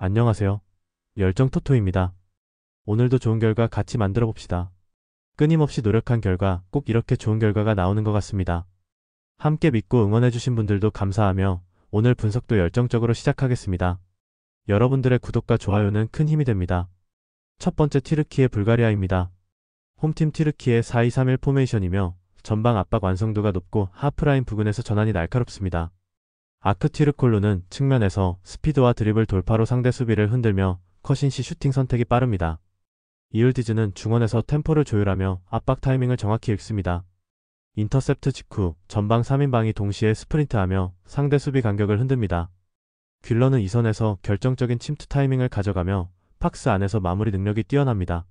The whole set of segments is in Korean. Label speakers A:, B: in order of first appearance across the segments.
A: 안녕하세요. 열정토토입니다. 오늘도 좋은 결과 같이 만들어 봅시다. 끊임없이 노력한 결과 꼭 이렇게 좋은 결과가 나오는 것 같습니다. 함께 믿고 응원해주신 분들도 감사하며 오늘 분석도 열정적으로 시작하겠습니다. 여러분들의 구독과 좋아요는 큰 힘이 됩니다. 첫 번째 튀르키예 불가리아입니다. 홈팀 튀르키예 4-2-3-1 포메이션이며 전방 압박 완성도가 높고 하프라인 부근에서 전환이 날카롭습니다. 아크티르콜루는 측면에서 스피드와 드리블 돌파로 상대 수비를 흔들며 컷인 시 슈팅 선택이 빠릅니다. 이을디즈는 중원에서 템포를 조율하며 압박 타이밍을 정확히 읽습니다. 인터셉트 직후 전방 3인방이 동시에 스프린트하며 상대 수비 간격을 흔듭니다. 귤러는 이선에서 결정적인 침투 타이밍을 가져가며 박스 안에서 마무리 능력이 뛰어납니다.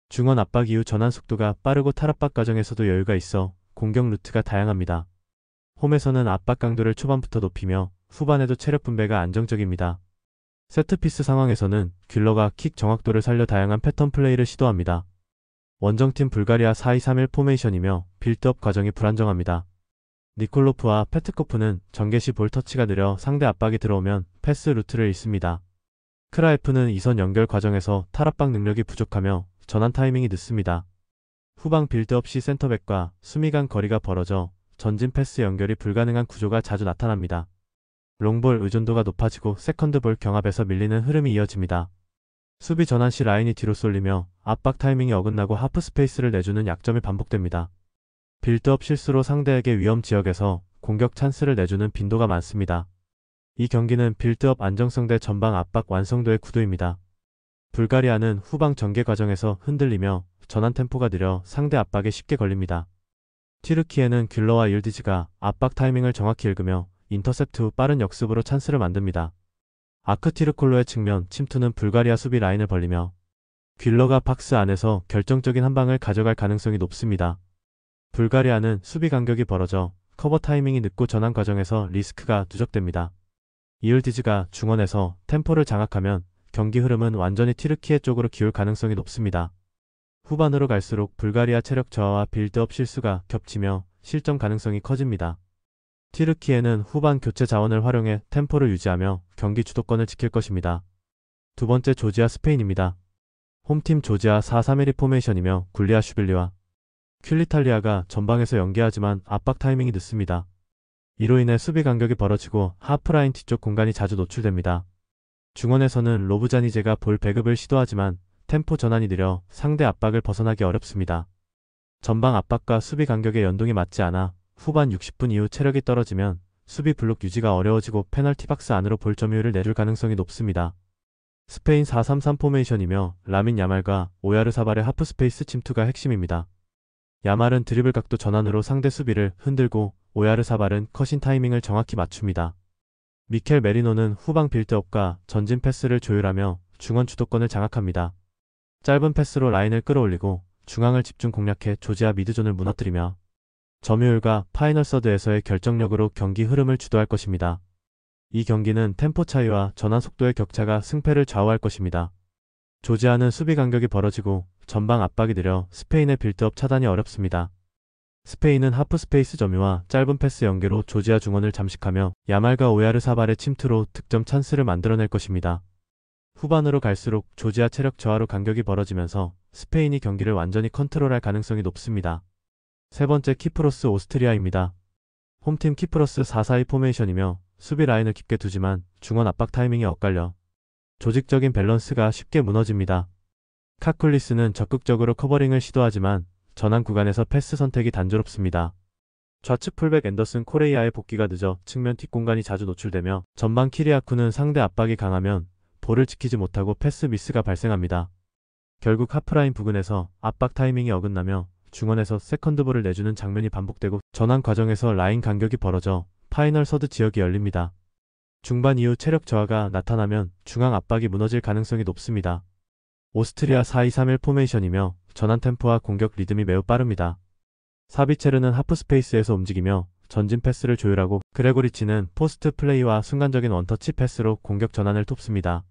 A: 중원 압박 이후 전환 속도가 빠르고 탈압박 과정에서도 여유가 있어 공격 루트가 다양합니다. 홈에서는 압박 강도를 초반부터 높이며 후반에도 체력 분배가 안정적입니다. 세트피스 상황에서는 귤러가 킥 정확도를 살려 다양한 패턴 플레이를 시도합니다. 원정팀 불가리아 4-2-3-1 포메이션이며 빌드업 과정이 불안정합니다. 니콜로프와 페트코프는 전개 시 볼 터치가 느려 상대 압박이 들어오면 패스 루트를 잃습니다. 크라이프는 이선 연결 과정에서 탈압박 능력이 부족하며 전환 타이밍이 늦습니다. 후방 빌드업 시 센터백과 수미 간 거리가 벌어져 전진 패스 연결이 불가능한 구조가 자주 나타납니다. 롱볼 의존도가 높아지고 세컨드볼 경합에서 밀리는 흐름이 이어집니다. 수비 전환 시 라인이 뒤로 쏠리며 압박 타이밍이 어긋나고 하프 스페이스를 내주는 약점이 반복됩니다. 빌드업 실수로 상대에게 위험 지역에서 공격 찬스를 내주는 빈도가 많습니다. 이 경기는 빌드업 안정성 대 전방 압박 완성도의 구도입니다. 불가리아는 후방 전개 과정에서 흔들리며 전환 템포가 느려 상대 압박에 쉽게 걸립니다. 튀르키예는 귤러와 일디즈가 압박 타이밍을 정확히 읽으며 인터셉트 후 빠른 역습으로 찬스를 만듭니다. 아크티르콜로의 측면 침투는 불가리아 수비 라인을 벌리며 귤러가 박스 안에서 결정적인 한 방을 가져갈 가능성이 높습니다. 불가리아는 수비 간격이 벌어져 커버 타이밍이 늦고 전환 과정에서 리스크가 누적됩니다. 이을디즈가 중원에서 템포를 장악하면 경기 흐름은 완전히 튀르키예 쪽으로 기울 가능성이 높습니다. 후반으로 갈수록 불가리아 체력 저하와 빌드업 실수가 겹치며 실점 가능성이 커집니다. 튀르키예는 후반 교체 자원을 활용해 템포를 유지하며 경기 주도권을 지킬 것입니다. 두 번째 조지아 스페인입니다. 홈팀 조지아 4-3-1 포메이션이며 굴리아슈빌리와 퀼리탈리아가 전방에서 연계하지만 압박 타이밍이 늦습니다. 이로 인해 수비 간격이 벌어지고 하프라인 뒤쪽 공간이 자주 노출됩니다. 중원에서는 로브자니제가 볼 배급을 시도하지만 템포 전환이 느려 상대 압박을 벗어나기 어렵습니다. 전방 압박과 수비 간격의 연동이 맞지 않아 후반 60분 이후 체력이 떨어지면 수비 블록 유지가 어려워지고 페널티 박스 안으로 볼 점유율을 내줄 가능성이 높습니다. 스페인 4-3-3 포메이션이며 라민 야말과 오야르사발의 하프 스페이스 침투가 핵심입니다. 야말은 드리블 각도 전환으로 상대 수비를 흔들고 오야르사발은 컷인 타이밍을 정확히 맞춥니다. 미켈 메리노는 후방 빌드업과 전진 패스를 조율하며 중원 주도권을 장악합니다. 짧은 패스로 라인을 끌어올리고 중앙을 집중 공략해 조지아 미드존을 무너뜨리며 점유율과 파이널 서드에서의 결정력으로 경기 흐름을 주도할 것입니다. 이 경기는 템포 차이와 전환 속도의 격차가 승패를 좌우할 것입니다. 조지아는 수비 간격이 벌어지고 전방 압박이 느려 스페인의 빌드업 차단이 어렵습니다. 스페인은 하프 스페이스 점유와 짧은 패스 연계로 조지아 중원을 잠식하며 야말과 오야르사발의 침투로 득점 찬스를 만들어낼 것입니다. 후반으로 갈수록 조지아 체력 저하로 간격이 벌어지면서 스페인이 경기를 완전히 컨트롤할 가능성이 높습니다. 세 번째 키프로스 오스트리아입니다. 홈팀 키프로스 4-4-2 포메이션이며 수비 라인을 깊게 두지만 중원 압박 타이밍이 엇갈려 조직적인 밸런스가 쉽게 무너집니다. 카쿨리스는 적극적으로 커버링을 시도하지만 전환 구간에서 패스 선택이 단조롭습니다. 좌측 풀백 앤더슨 코레이아의 복귀가 늦어 측면 뒷공간이 자주 노출되며 전방 키리아쿠는 상대 압박이 강하면 볼을 지키지 못하고 패스 미스가 발생합니다. 결국 하프라인 부근에서 압박 타이밍이 어긋나며 중원에서 세컨드볼을 내주는 장면이 반복되고 전환 과정에서 라인 간격이 벌어져 파이널 서드 지역이 열립니다. 중반 이후 체력 저하가 나타나면 중앙 압박이 무너질 가능성이 높습니다. 오스트리아 4-2-3-1 포메이션이며 전환 템포와 공격 리듬이 매우 빠릅니다. 사비체르는 하프 스페이스에서 움직이며 전진 패스를 조율하고 그레고리치는 포스트 플레이와 순간적인 원터치 패스로 공격 전환을 돕습니다.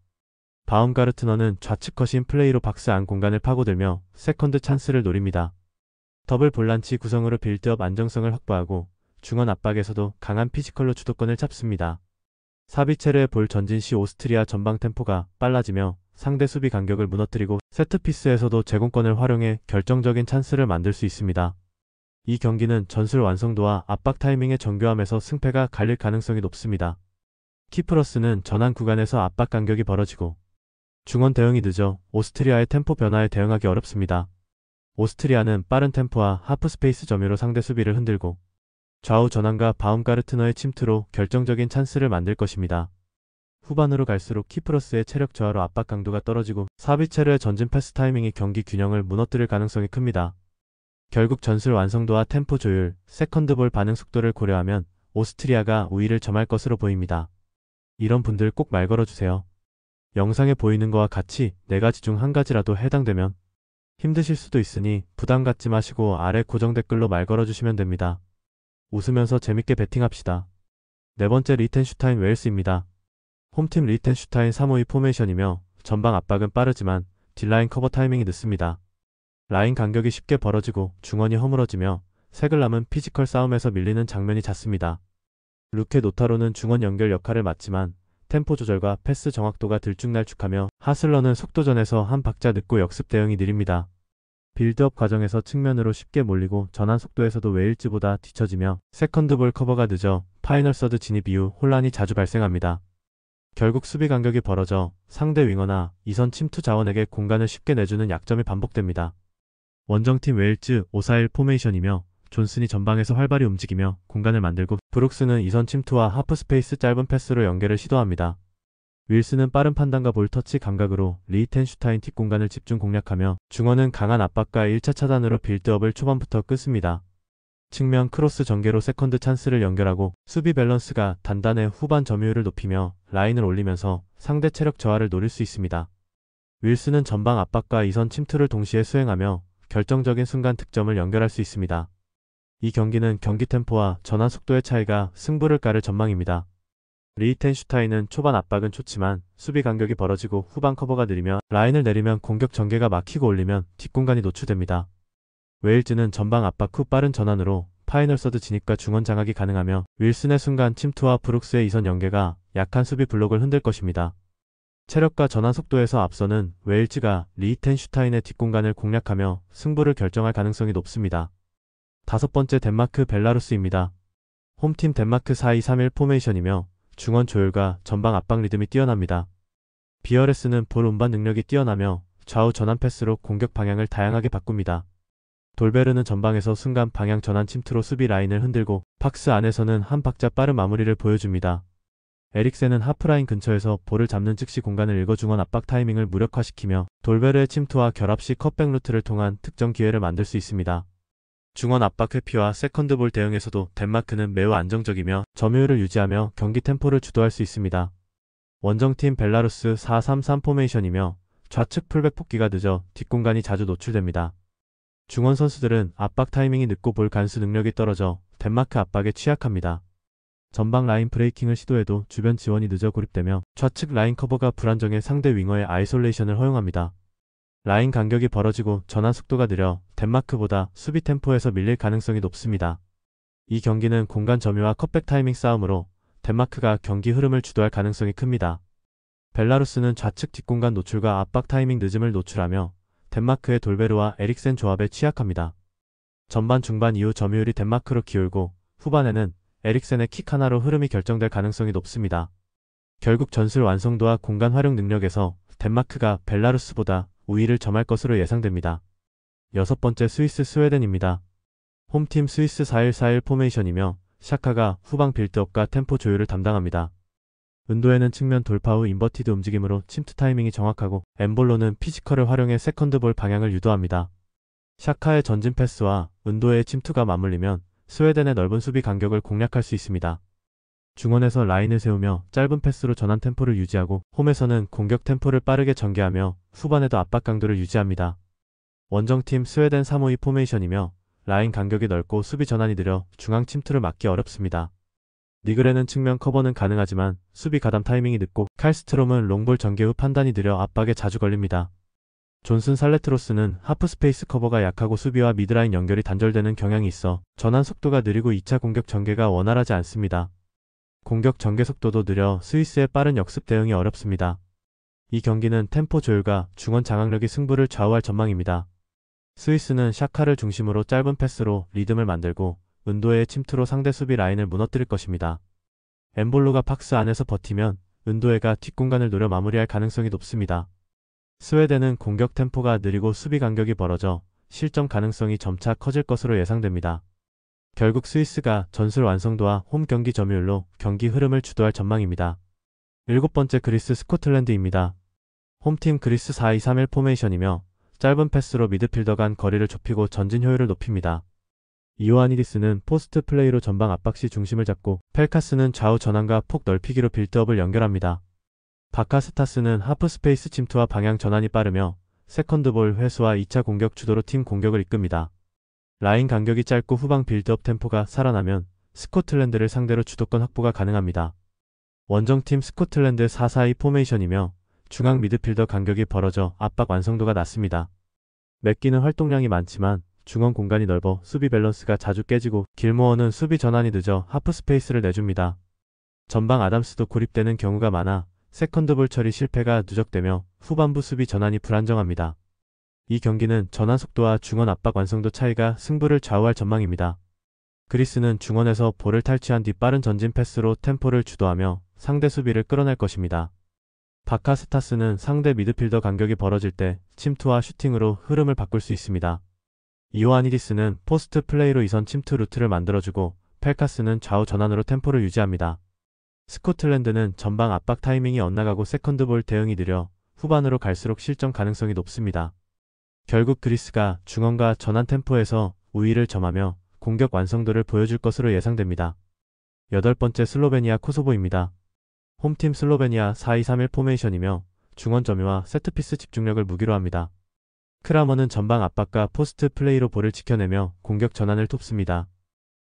A: 바움가르트너는 좌측 컷인 플레이로 박스 안 공간을 파고들며 세컨드 찬스를 노립니다. 더블 볼란치 구성으로 빌드업 안정성을 확보하고 중원 압박에서도 강한 피지컬로 주도권을 잡습니다. 사비체르의 볼 전진 시 오스트리아 전방 템포가 빨라지며 상대 수비 간격을 무너뜨리고 세트피스에서도 제공권을 활용해 결정적인 찬스를 만들 수 있습니다. 이 경기는 전술 완성도와 압박 타이밍의 정교함에서 승패가 갈릴 가능성이 높습니다. 키프러스는 전환 구간에서 압박 간격이 벌어지고 중원 대응이 늦어 오스트리아의 템포 변화에 대응하기 어렵습니다. 오스트리아는 빠른 템포와 하프스페이스 점유로 상대 수비를 흔들고 좌우 전환과 바움가르트너의 침투로 결정적인 찬스를 만들 것입니다. 후반으로 갈수록 키프러스의 체력 저하로 압박 강도가 떨어지고 사비체르의 전진 패스 타이밍이 경기 균형을 무너뜨릴 가능성이 큽니다. 결국 전술 완성도와 템포 조율, 세컨드볼 반응 속도를 고려하면 오스트리아가 우위를 점할 것으로 보입니다. 이런 분들 꼭 말 걸어주세요. 영상에 보이는 거와 같이 4가지 중 한 가지라도 해당되면 힘드실 수도 있으니 부담 갖지 마시고 아래 고정 댓글로 말 걸어주시면 됩니다. 웃으면서 재밌게 배팅합시다. 네 번째 리텐슈타인 웨일스입니다. 홈팀 리텐슈타인 352 포메이션이며 전방 압박은 빠르지만 뒷라인 커버 타이밍이 늦습니다. 라인 간격이 쉽게 벌어지고 중원이 허물어지며 세글람은 피지컬 싸움에서 밀리는 장면이 잦습니다. 루케 노타로는 중원 연결 역할을 맡지만 템포 조절과 패스 정확도가 들쭉날쭉하며 하슬러는 속도전에서 한 박자 늦고 역습 대응이 느립니다. 빌드업 과정에서 측면으로 쉽게 몰리고 전환 속도에서도 웨일즈보다 뒤처지며 세컨드볼 커버가 늦어 파이널 서드 진입 이후 혼란이 자주 발생합니다. 결국 수비 간격이 벌어져 상대 윙어나 이선 침투 자원에게 공간을 쉽게 내주는 약점이 반복됩니다. 원정팀 웨일즈 541 포메이션이며 존슨이 전방에서 활발히 움직이며 공간을 만들고 브룩스는 이선 침투와 하프스페이스 짧은 패스로 연계를 시도합니다. 윌스는 빠른 판단과 볼 터치 감각으로 리텐슈타인 뒷공간을 집중 공략하며 중원은 강한 압박과 1차 차단으로 빌드업을 초반부터 끊습니다. 측면 크로스 전개로 세컨드 찬스를 연결하고 수비 밸런스가 단단해 후반 점유율을 높이며 라인을 올리면서 상대 체력 저하를 노릴 수 있습니다. 윌스는 전방 압박과 이선 침투를 동시에 수행하며 결정적인 순간 득점을 연결할 수 있습니다. 이 경기는 경기 템포와 전환 속도의 차이가 승부를 가를 전망입니다. 리텐슈타인은 초반 압박은 좋지만 수비 간격이 벌어지고 후반 커버가 느리며 라인을 내리면 공격 전개가 막히고 올리면 뒷공간이 노출됩니다. 웨일즈는 전방 압박 후 빠른 전환으로 파이널 서드 진입과 중원 장악이 가능하며 윌슨의 순간 침투와 브룩스의 이선 연계가 약한 수비 블록을 흔들 것입니다. 체력과 전환 속도에서 앞서는 웨일즈가 리텐슈타인의 뒷공간을 공략하며 승부를 결정할 가능성이 높습니다. 다섯 번째 덴마크 벨라루스입니다. 홈팀 덴마크 4231 포메이션이며 중원 조율과 전방 압박 리듬이 뛰어납니다. 비어레스는 볼 운반 능력이 뛰어나며 좌우 전환 패스로 공격 방향을 다양하게 바꿉니다. 돌베르는 전방에서 순간 방향 전환 침투로 수비 라인을 흔들고 박스 안에서는 한 박자 빠른 마무리를 보여줍니다. 에릭센은 하프라인 근처에서 볼을 잡는 즉시 공간을 읽어 중원 압박 타이밍을 무력화시키며 돌베르의 침투와 결합 시 컷백 루트를 통한 득점 기회를 만들 수 있습니다. 중원 압박 회피와 세컨드볼 대응에서도 덴마크는 매우 안정적이며 점유율을 유지하며 경기 템포를 주도할 수 있습니다. 원정팀 벨라루스 433 포메이션이며 좌측 풀백 복귀가 늦어 뒷공간이 자주 노출됩니다. 중원 선수들은 압박 타이밍이 늦고 볼 간수 능력이 떨어져 덴마크 압박에 취약합니다. 전방 라인 브레이킹을 시도해도 주변 지원이 늦어 고립되며 좌측 라인 커버가 불안정해 상대 윙어의 아이솔레이션을 허용합니다. 라인 간격이 벌어지고 전환 속도가 느려 덴마크보다 수비 템포에서 밀릴 가능성이 높습니다. 이 경기는 공간 점유와 컷백 타이밍 싸움으로 덴마크가 경기 흐름을 주도할 가능성이 큽니다. 벨라루스는 좌측 뒷공간 노출과 압박 타이밍 늦음을 노출하며 덴마크의 돌베르와 에릭센 조합에 취약합니다. 전반 중반 이후 점유율이 덴마크로 기울고 후반에는 에릭센의 킥 하나로 흐름이 결정될 가능성이 높습니다. 결국 전술 완성도와 공간 활용 능력에서 덴마크가 벨라루스보다 우위를 점할 것으로 예상됩니다. 여섯 번째 스위스 스웨덴입니다. 홈팀 스위스 4141 포메이션이며 샤카가 후방 빌드업과 템포 조율을 담당합니다. 은도에는 측면 돌파 후 인버티드 움직임으로 침투 타이밍이 정확하고 엠볼로는 피지컬을 활용해 세컨드볼 방향을 유도합니다. 샤카의 전진 패스와 은도의 침투가 맞물리면 스웨덴의 넓은 수비 간격을 공략할 수 있습니다. 중원에서 라인을 세우며 짧은 패스로 전환 템포를 유지하고 홈에서는 공격 템포를 빠르게 전개하며 후반에도 압박 강도를 유지합니다. 원정팀 스웨덴 352 포메이션이며 라인 간격이 넓고 수비 전환이 느려 중앙 침투를 막기 어렵습니다. 니그레는 측면 커버는 가능하지만 수비 가담 타이밍이 늦고 칼스트롬은 롱볼 전개 후 판단이 느려 압박에 자주 걸립니다. 존슨 살레트로스는 하프 스페이스 커버가 약하고 수비와 미드라인 연결이 단절되는 경향이 있어 전환 속도가 느리고 2차 공격 전개가 원활하지 않습니다. 공격 전개 속도도 느려 스위스의 빠른 역습 대응이 어렵습니다. 이 경기는 템포 조율과 중원 장악력이 승부를 좌우할 전망입니다. 스위스는 샤카를 중심으로 짧은 패스로 리듬을 만들고 은도의 침투로 상대 수비 라인을 무너뜨릴 것입니다. 엠볼로가 박스 안에서 버티면 은도해가 뒷공간을 노려 마무리할 가능성이 높습니다. 스웨덴은 공격 템포가 느리고 수비 간격이 벌어져 실점 가능성이 점차 커질 것으로 예상됩니다. 결국 스위스가 전술 완성도와 홈 경기 점유율로 경기 흐름을 주도할 전망입니다. 7번째 그리스 스코틀랜드입니다. 홈팀 그리스 4-2-3-1 포메이션이며 짧은 패스로 미드필더 간 거리를 좁히고 전진 효율을 높입니다. 이오아니디스는 포스트 플레이로 전방 압박 시 중심을 잡고 펠카스는 좌우 전환과 폭 넓히기로 빌드업을 연결합니다. 바카스타스는 하프 스페이스 침투와 방향 전환이 빠르며 세컨드볼 회수와 2차 공격 주도로 팀 공격을 이끕니다. 라인 간격이 짧고 후방 빌드업 템포가 살아나면 스코틀랜드를 상대로 주도권 확보가 가능합니다. 원정팀 스코틀랜드 4-4-2 포메이션이며 중앙 미드필더 간격이 벌어져 압박 완성도가 낮습니다. 맥기는 활동량이 많지만 중원 공간이 넓어 수비 밸런스가 자주 깨지고 길모어는 수비 전환이 늦어 하프 스페이스를 내줍니다. 전방 아담스도 고립되는 경우가 많아 세컨드볼 처리 실패가 누적되며 후반부 수비 전환이 불안정합니다. 이 경기는 전환 속도와 중원 압박 완성도 차이가 승부를 좌우할 전망입니다. 그리스는 중원에서 볼을 탈취한 뒤 빠른 전진 패스로 템포를 주도하며 상대 수비를 끌어낼 것입니다. 바카스타스는 상대 미드필더 간격이 벌어질 때 침투와 슈팅으로 흐름을 바꿀 수 있습니다. 이오아니디스는 포스트 플레이로 이선 침투 루트를 만들어주고 펠카스는 좌우 전환으로 템포를 유지합니다. 스코틀랜드는 전방 압박 타이밍이 엇나가고 세컨드볼 대응이 느려 후반으로 갈수록 실점 가능성이 높습니다. 결국 그리스가 중원과 전환 템포에서 우위를 점하며 공격 완성도를 보여줄 것으로 예상됩니다. 8번째 슬로베니아 코소보입니다. 홈팀 슬로베니아 4-2-3-1 포메이션이며 중원 점유와 세트피스 집중력을 무기로 합니다. 크라머는 전방 압박과 포스트 플레이로 볼을 지켜내며 공격 전환을 돕습니다.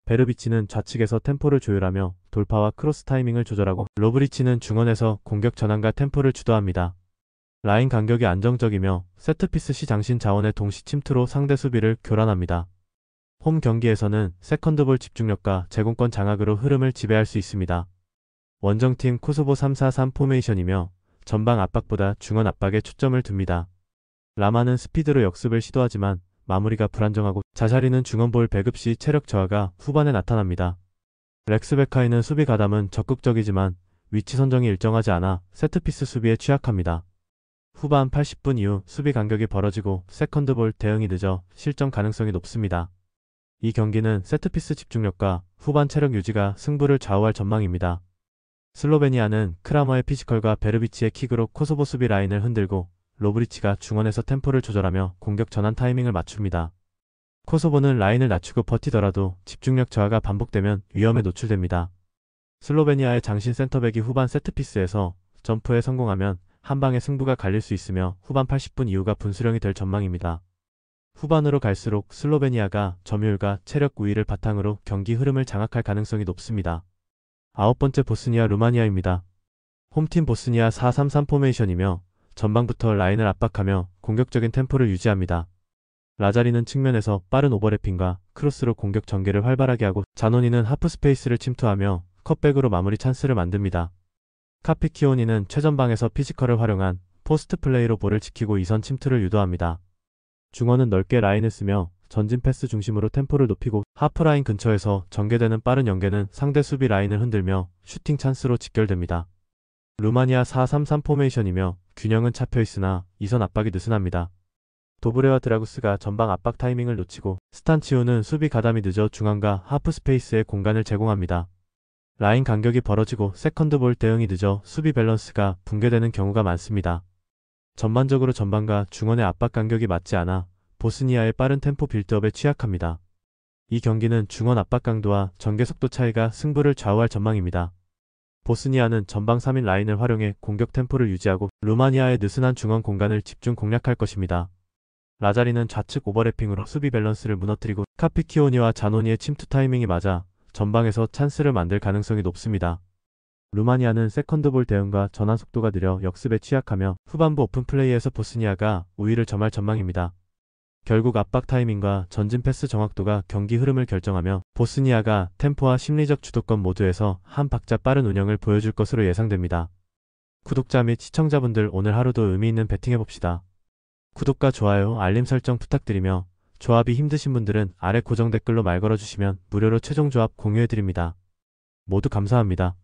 A: 베르비치는 좌측에서 템포를 조율하며 돌파와 크로스 타이밍을 조절하고 로브리치는 중원에서 공격 전환과 템포를 주도합니다. 라인 간격이 안정적이며 세트피스 시 장신 자원의 동시 침투로 상대 수비를 교란합니다. 홈 경기에서는 세컨드볼 집중력과 제공권 장악으로 흐름을 지배할 수 있습니다. 원정팀 코소보 3-4-3 포메이션이며 전방 압박보다 중원 압박에 초점을 둡니다. 라마는 스피드로 역습을 시도하지만 마무리가 불안정하고 자샤리는 중원볼 배급 시 체력 저하가 후반에 나타납니다. 렉스 베카이는 수비 가담은 적극적이지만 위치 선정이 일정하지 않아 세트피스 수비에 취약합니다. 후반 80분 이후 수비 간격이 벌어지고 세컨드볼 대응이 늦어 실점 가능성이 높습니다. 이 경기는 세트피스 집중력과 후반 체력 유지가 승부를 좌우할 전망입니다. 슬로베니아는 크라머의 피지컬과 베르비치의 킥으로 코소보 수비 라인을 흔들고 로브리치가 중원에서 템포를 조절하며 공격 전환 타이밍을 맞춥니다. 코소보는 라인을 낮추고 버티더라도 집중력 저하가 반복되면 위험에 노출됩니다. 슬로베니아의 장신 센터백이 후반 세트피스에서 점프에 성공하면 한방에 승부가 갈릴 수 있으며 후반 80분 이후가 분수령이 될 전망입니다. 후반으로 갈수록 슬로베니아가 점유율과 체력 우위를 바탕으로 경기 흐름을 장악할 가능성이 높습니다. 9번째 보스니아 루마니아입니다. 홈팀 보스니아 4-3-3 포메이션이며 전방부터 라인을 압박하며 공격적인 템포를 유지합니다. 라자리는 측면에서 빠른 오버래핑과 크로스로 공격 전개를 활발하게 하고 자노니는 하프 스페이스를 침투하며 컷백으로 마무리 찬스를 만듭니다. 카피키오니는 최전방에서 피지컬을 활용한 포스트 플레이로 볼을 지키고 이선 침투를 유도합니다. 중원은 넓게 라인을 쓰며 전진 패스 중심으로 템포를 높이고 하프라인 근처에서 전개되는 빠른 연계는 상대 수비 라인을 흔들며 슈팅 찬스로 직결됩니다. 루마니아 4-3-3 포메이션이며 균형은 잡혀있으나 이선 압박이 느슨합니다. 도브레와 드라구스가 전방 압박 타이밍을 놓치고 스탄치오는 수비 가담이 늦어 중앙과 하프 스페이스에 공간을 제공합니다. 라인 간격이 벌어지고 세컨드볼 대응이 늦어 수비 밸런스가 붕괴되는 경우가 많습니다. 전반적으로 전방과 중원의 압박 간격이 맞지 않아 보스니아의 빠른 템포 빌드업에 취약합니다. 이 경기는 중원 압박 강도와 전개 속도 차이가 승부를 좌우할 전망입니다. 보스니아는 전방 3인 라인을 활용해 공격 템포를 유지하고 루마니아의 느슨한 중원 공간을 집중 공략할 것입니다. 라자리는 좌측 오버래핑으로 수비 밸런스를 무너뜨리고 카피키오니와 자노니의 침투 타이밍이 맞아 전방에서 찬스를 만들 가능성이 높습니다. 루마니아는 세컨드볼 대응과 전환 속도가 느려 역습에 취약하며 후반부 오픈 플레이에서 보스니아가 우위를 점할 전망입니다. 결국 압박 타이밍과 전진 패스 정확도가 경기 흐름을 결정하며 보스니아가 템포와 심리적 주도권 모두에서 한 박자 빠른 운영을 보여줄 것으로 예상됩니다. 구독자 및 시청자분들 오늘 하루도 의미 있는 배팅해봅시다. 구독과 좋아요, 알림 설정 부탁드리며 조합이 힘드신 분들은 아래 고정 댓글로 말 걸어주시면 무료로 최종 조합 공유해드립니다. 모두 감사합니다.